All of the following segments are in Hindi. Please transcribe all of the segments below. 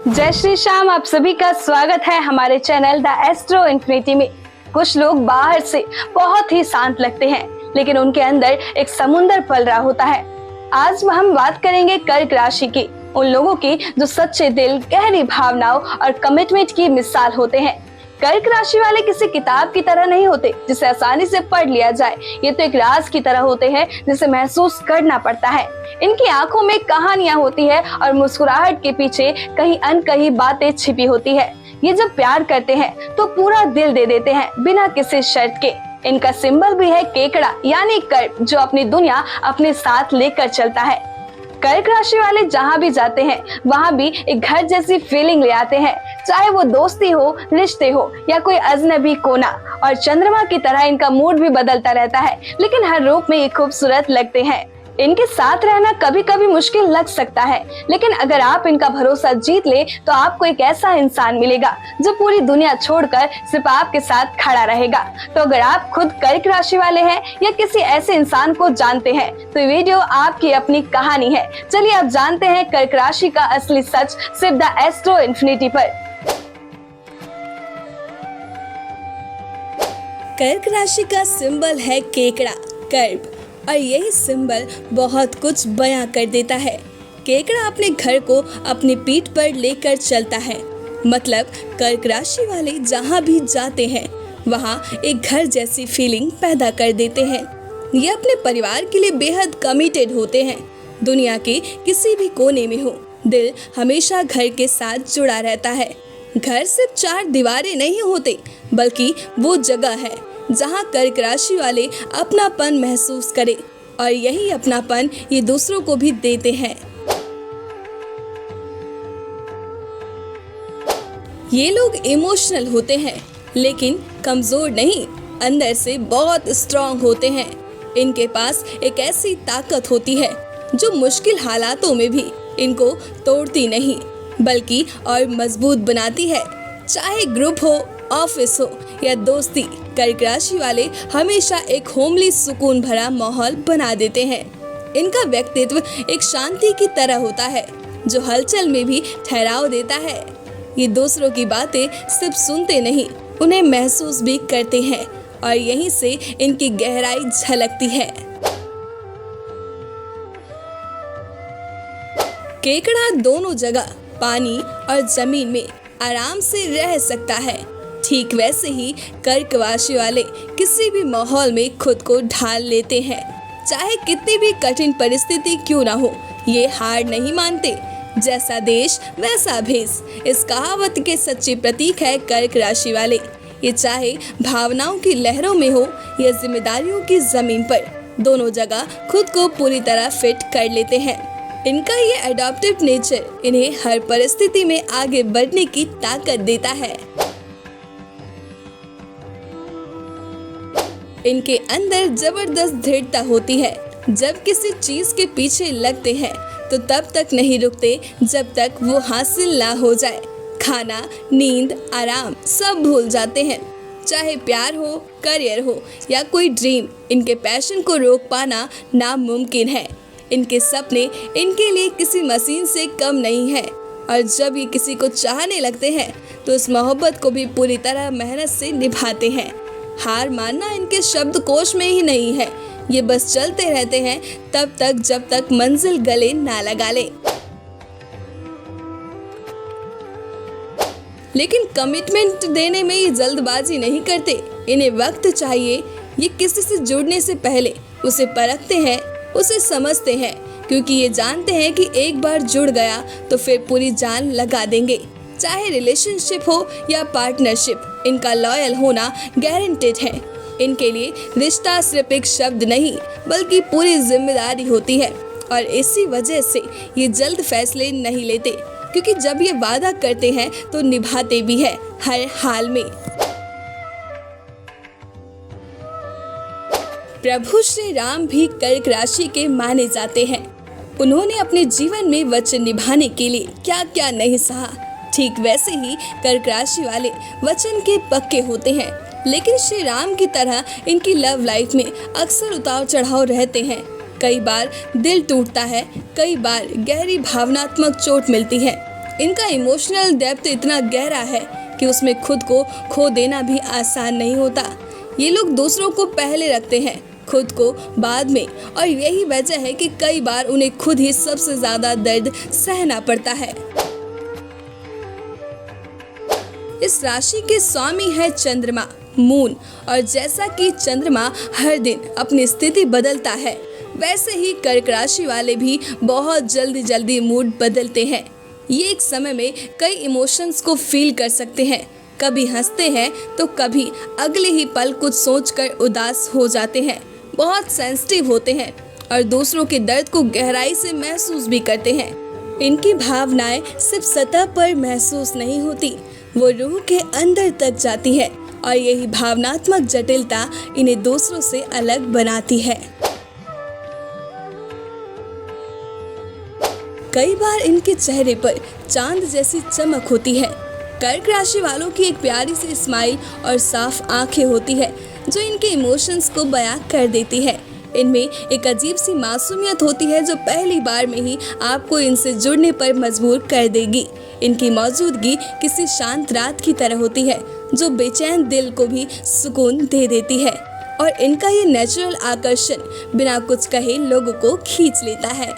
जय श्री श्याम। आप सभी का स्वागत है हमारे चैनल द एस्ट्रो इन्फिनिटी में। कुछ लोग बाहर से बहुत ही शांत लगते हैं, लेकिन उनके अंदर एक समुंदर पल रहा होता है। आज हम बात करेंगे कर्क राशि की, उन लोगों की जो सच्चे दिल, गहरी भावनाओं और कमिटमेंट की मिसाल होते हैं। कर्क राशि वाले किसी किताब की तरह नहीं होते जिसे आसानी से पढ़ लिया जाए। ये तो एक राज की तरह होते हैं जिसे महसूस करना पड़ता है। इनकी आंखों में कहानियां होती है और मुस्कुराहट के पीछे कहीं अनकही बातें छिपी होती है। ये जब प्यार करते हैं तो पूरा दिल दे देते हैं बिना किसी शर्त के। इनका सिंबल भी है केकड़ा यानी कर्क, जो अपनी दुनिया अपने साथ लेकर चलता है। कर्क राशि वाले जहाँ भी जाते हैं वहाँ भी एक घर जैसी फीलिंग ले आते हैं, चाहे वो दोस्ती हो, रिश्ते हो या कोई अजनबी कोना। और चंद्रमा की तरह इनका मूड भी बदलता रहता है, लेकिन हर रूप में ये खूबसूरत लगते हैं। इनके साथ रहना कभी कभी मुश्किल लग सकता है, लेकिन अगर आप इनका भरोसा जीत ले तो आपको एक ऐसा इंसान मिलेगा जो पूरी दुनिया छोड़कर सिर्फ आपके साथ खड़ा रहेगा। तो अगर आप खुद कर्क राशि वाले हैं या किसी ऐसे इंसान को जानते हैं तो ये वीडियो आपकी अपनी कहानी है। चलिए आप जानते हैं कर्क राशि का असली सच सिर्फ द एस्ट्रो इन्फिनिटी पर। कर्क राशि का सिंबल है केकड़ा, कर्क, और यही सिंबल बहुत कुछ बयां कर देता है। केकड़ा अपने घर को अपनी पीठ पर लेकर चलता है, मतलब कर्क राशि वाले जहां भी जाते हैं वहां एक घर जैसी फीलिंग पैदा कर देते हैं। ये अपने परिवार के लिए बेहद कमिटेड होते हैं। दुनिया के किसी भी कोने में हो, दिल हमेशा घर के साथ जुड़ा रहता है। घर सिर्फ चार दीवारें नहीं होते, बल्कि वो जगह है जहां कर्क राशि वाले अपनापन महसूस करें, और यही अपनापन ये दूसरों को भी देते हैं। ये लोग इमोशनल होते हैं, लेकिन कमजोर नहीं, अंदर से बहुत स्ट्रांग होते हैं। इनके पास एक ऐसी ताकत होती है जो मुश्किल हालातों में भी इनको तोड़ती नहीं, बल्कि और मजबूत बनाती है। चाहे ग्रुप हो, ऑफिस हो या दोस्ती, कर्क राशि वाले हमेशा एक होमली सुकून भरा माहौल बना देते हैं। इनका व्यक्तित्व एक शांति की तरह होता है जो हलचल में भी ठहराव देता है। ये दूसरों की बातें सिर्फ सुनते नहीं, उन्हें महसूस भी करते हैं, और यहीं से इनकी गहराई झलकती है। केकड़ा दोनों जगह, पानी और जमीन में आराम से रह सकता है। ठीक वैसे ही कर्क राशि वाले किसी भी माहौल में खुद को ढाल लेते हैं, चाहे कितनी भी कठिन परिस्थिति क्यों ना हो। ये हार नहीं मानते। जैसा देश वैसा भेष, इस कहावत के सच्चे प्रतीक है कर्क राशि वाले। ये चाहे भावनाओं की लहरों में हो या जिम्मेदारियों की जमीन पर, दोनों जगह खुद को पूरी तरह फिट कर लेते हैं। इनका ये अडॉप्टिव नेचर इन्हें हर परिस्थिति में आगे बढ़ने की ताकत देता है। इनके अंदर जबरदस्त दृढ़ता होती है। जब किसी चीज के पीछे लगते हैं तो तब तक नहीं रुकते जब तक वो हासिल ना हो जाए। खाना, नींद, आराम सब भूल जाते हैं। चाहे प्यार हो, करियर हो या कोई ड्रीम, इनके पैशन को रोक पाना नामुमकिन है। इनके सपने इनके लिए किसी मशीन से कम नहीं है, और जब ये किसी को चाहने लगते हैं तो उस मोहब्बत को भी पूरी तरह मेहनत से निभाते हैं। हार मानना इनके शब्दकोश में ही नहीं है। ये बस चलते रहते हैं तब तक जब तक मंजिल गले ना लगा ले। लेकिन कमिटमेंट देने में ये जल्दबाजी नहीं करते। इन्हें वक्त चाहिए। ये किसी से जुड़ने से पहले उसे परखते हैं, उसे समझते हैं, क्योंकि ये जानते हैं कि एक बार जुड़ गया तो फिर पूरी जान लगा देंगे। चाहे रिलेशनशिप हो या पार्टनरशिप, इनका लॉयल होना गारंटेड है। इनके लिए रिश्ता सिर्फ एक शब्द नहीं, बल्कि पूरी जिम्मेदारी होती है, और इसी वजह से ये जल्द फैसले नहीं लेते, क्योंकि जब ये वादा करते हैं तो निभाते भी है हर हाल में। प्रभु श्री राम भी कर्क राशि के माने जाते हैं। उन्होंने अपने जीवन में वचन निभाने के लिए क्या क्या नहीं सहा। ठीक वैसे ही कर्क राशि वाले वचन के पक्के होते हैं, लेकिन श्री राम की तरह इनकी लव लाइफ में अक्सर उतार चढ़ाव रहते हैं। कई बार दिल टूटता है, कई बार गहरी भावनात्मक चोट मिलती है इनका इमोशनल डेप्थ इतना गहरा है कि उसमें खुद को खो देना भी आसान नहीं होता। ये लोग दूसरों को पहले रखते हैं, खुद को बाद में, और यही वजह है कि कई बार उन्हें खुद ही सबसे ज्यादा दर्द सहना पड़ता है। इस राशि के स्वामी है चंद्रमा, मून, और जैसा कि चंद्रमा हर दिन अपनी स्थिति बदलता है, वैसे ही कर्क राशि वाले भी बहुत जल्दी मूड बदलते हैं। ये एक समय में कई इमोशंस को फील कर सकते हैं, कभी हंसते हैं तो कभी अगले ही पल कुछ सोचकर उदास हो जाते हैं। बहुत सेंसिटिव होते हैं और दूसरों के दर्द को गहराई से महसूस भी करते हैं। इनकी भावनाएं सिर्फ सतह पर महसूस नहीं होती, वो रूह के अंदर तक जाती है, और यही भावनात्मक जटिलता इन्हें दूसरों से अलग बनाती है। कई बार इनके चेहरे पर चांद जैसी चमक होती है। कर्क राशि वालों की एक प्यारी सी स्माइल और साफ आंखें होती है जो इनके इमोशंस को बयां कर देती है। इनमें एक अजीब सी मासूमियत होती है जो पहली बार में ही आपको इनसे जुड़ने पर मजबूर कर देगी। इनकी मौजूदगी किसी शांत रात की तरह होती है जो बेचैन दिल को भी सुकून दे देती है, और इनका ये नेचुरल आकर्षण बिना कुछ कहे लोगों को खींच लेता है।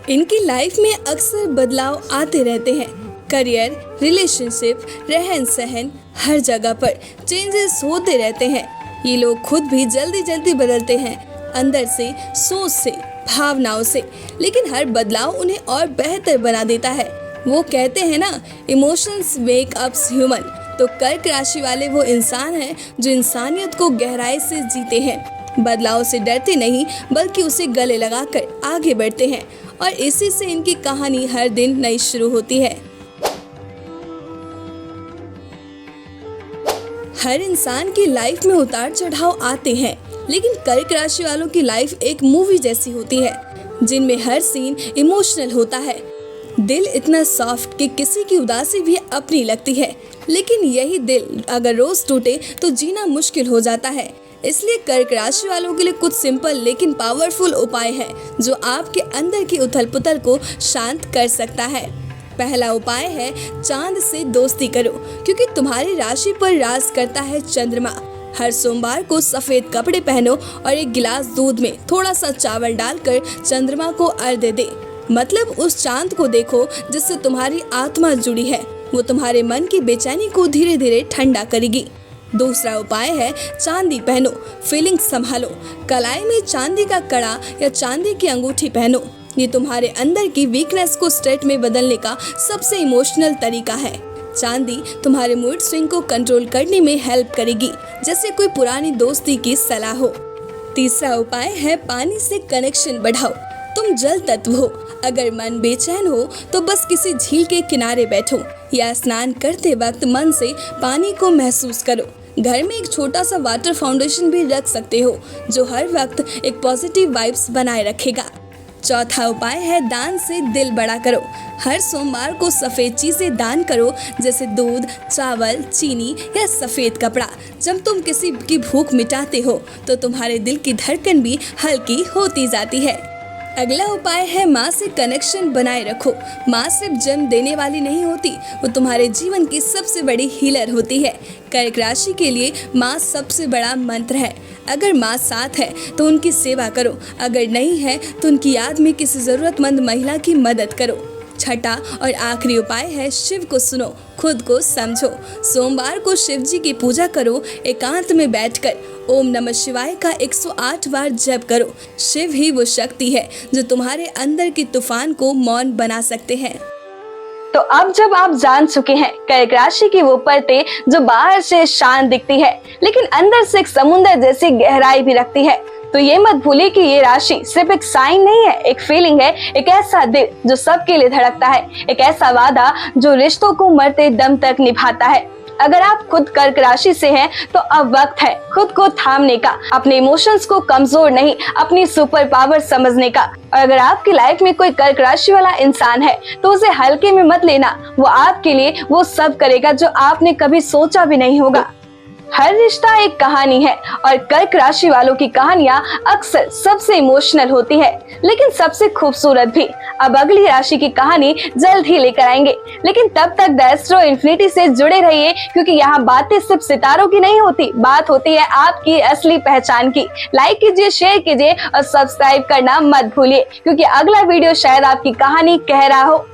इनकी लाइफ में अक्सर बदलाव आते रहते हैं। करियर, रिलेशनशिप, रहन सहन, हर जगह पर चेंजेस होते रहते हैं। ये लोग खुद भी जल्दी बदलते हैं, अंदर से, सोच से, भावनाओं से, लेकिन हर बदलाव उन्हें और बेहतर बना देता है। वो कहते हैं ना, इमोशंस मेक अस ह्यूमन। तो कर्क राशि वाले वो इंसान हैं जो इंसानियत को गहराई से जीते हैं, बदलाव से डरते नहीं बल्कि उसे गले लगाकर आगे बढ़ते हैं, और इसी से इनकी कहानी हर दिन नई शुरू होती है। हर इंसान की लाइफ में उतार चढ़ाव आते हैं, लेकिन कर्क राशि वालों की लाइफ एक मूवी जैसी होती है जिनमें हर सीन इमोशनल होता है। दिल इतना सॉफ्ट कि किसी की उदासी भी अपनी लगती है, लेकिन यही दिल अगर रोज टूटे तो जीना मुश्किल हो जाता है। इसलिए कर्क राशि वालों के लिए कुछ सिंपल लेकिन पावरफुल उपाय है जो आपके अंदर की उथल पुथल को शांत कर सकता है। पहला उपाय है, चांद से दोस्ती करो, क्योंकि तुम्हारी राशि पर राज करता है चंद्रमा। हर सोमवार को सफेद कपड़े पहनो और एक गिलास दूध में थोड़ा सा चावल डालकर चंद्रमा को अर्घ्य दे। मतलब उस चांद को देखो जिससे तुम्हारी आत्मा जुड़ी है, वो तुम्हारे मन की बेचैनी को धीरे धीरे ठंडा करेगी। दूसरा उपाय है, चांदी पहनो, फीलिंग संभालो। कलाई में चांदी का कड़ा या चांदी की अंगूठी पहनो। ये तुम्हारे अंदर की वीकनेस को स्ट्रेंथ में बदलने का सबसे इमोशनल तरीका है। चांदी तुम्हारे मूड स्विंग को कंट्रोल करने में हेल्प करेगी, जैसे कोई पुरानी दोस्ती की सलाह हो। तीसरा उपाय है, पानी से कनेक्शन बढ़ाओ। तुम जल तत्व हो, अगर मन बेचैन हो तो बस किसी झील के किनारे बैठो या स्नान करते वक्त मन से पानी को महसूस करो। घर में एक छोटा सा वाटर फाउंडेशन भी रख सकते हो जो हर वक्त एक पॉजिटिव वाइब्स बनाए रखेगा। चौथा उपाय है, दान से दिल बड़ा करो। हर सोमवार को सफ़ेद चीज़ें दान करो, जैसे दूध, चावल, चीनी या सफ़ेद कपड़ा। जब तुम किसी की भूख मिटाते हो तो तुम्हारे दिल की धड़कन भी हल्की होती जाती है। अगला उपाय है, माँ से कनेक्शन बनाए रखो। माँ सिर्फ जन्म देने वाली नहीं होती, वो तुम्हारे जीवन की सबसे बड़ी हीलर होती है। कर्क राशि के लिए माँ सबसे बड़ा मंत्र है। अगर माँ साथ है तो उनकी सेवा करो, अगर नहीं है तो उनकी याद में किसी ज़रूरतमंद महिला की मदद करो। छठा और आखिरी उपाय है, शिव को सुनो, खुद को समझो। सोमवार को शिव जी की पूजा करो, एकांत में बैठकर ओम नमः शिवाय का 108 बार जप करो। शिव ही वो शक्ति है जो तुम्हारे अंदर की तूफान को मौन बना सकते हैं। तो अब जब आप जान चुके हैं कर्क राशि की वो परतें जो बाहर से शांत दिखती है लेकिन अंदर से एक समुंदर जैसी गहराई भी रखती है, तो ये मत भूलिए कि ये राशि सिर्फ एक साइन नहीं है, एक फीलिंग है, एक ऐसा दिल जो सबके लिए धड़कता है, एक ऐसा वादा जो रिश्तों को मरते दम तक निभाता है। अगर आप खुद कर्क राशि से हैं तो अब वक्त है खुद को थामने का, अपने इमोशंस को कमजोर नहीं, अपनी सुपर पावर समझने का। और अगर आपकी लाइफ में कोई कर्क राशि वाला इंसान है तो उसे हल्के में मत लेना, वो आपके लिए वो सब करेगा जो आपने कभी सोचा भी नहीं होगा। हर रिश्ता एक कहानी है और कर्क राशि वालों की कहानियां अक्सर सबसे इमोशनल होती है, लेकिन सबसे खूबसूरत भी। अब अगली राशि की कहानी जल्द ही लेकर आएंगे, लेकिन तब तक द एस्ट्रो इन्फिनिटी से जुड़े रहिए, क्योंकि यहाँ बातें सिर्फ सितारों की नहीं होती, बात होती है आपकी असली पहचान की। लाइक कीजिए, शेयर कीजिए और सब्सक्राइब करना मत भूलिए, क्योंकि अगला वीडियो शायद आपकी कहानी कह रहा हो।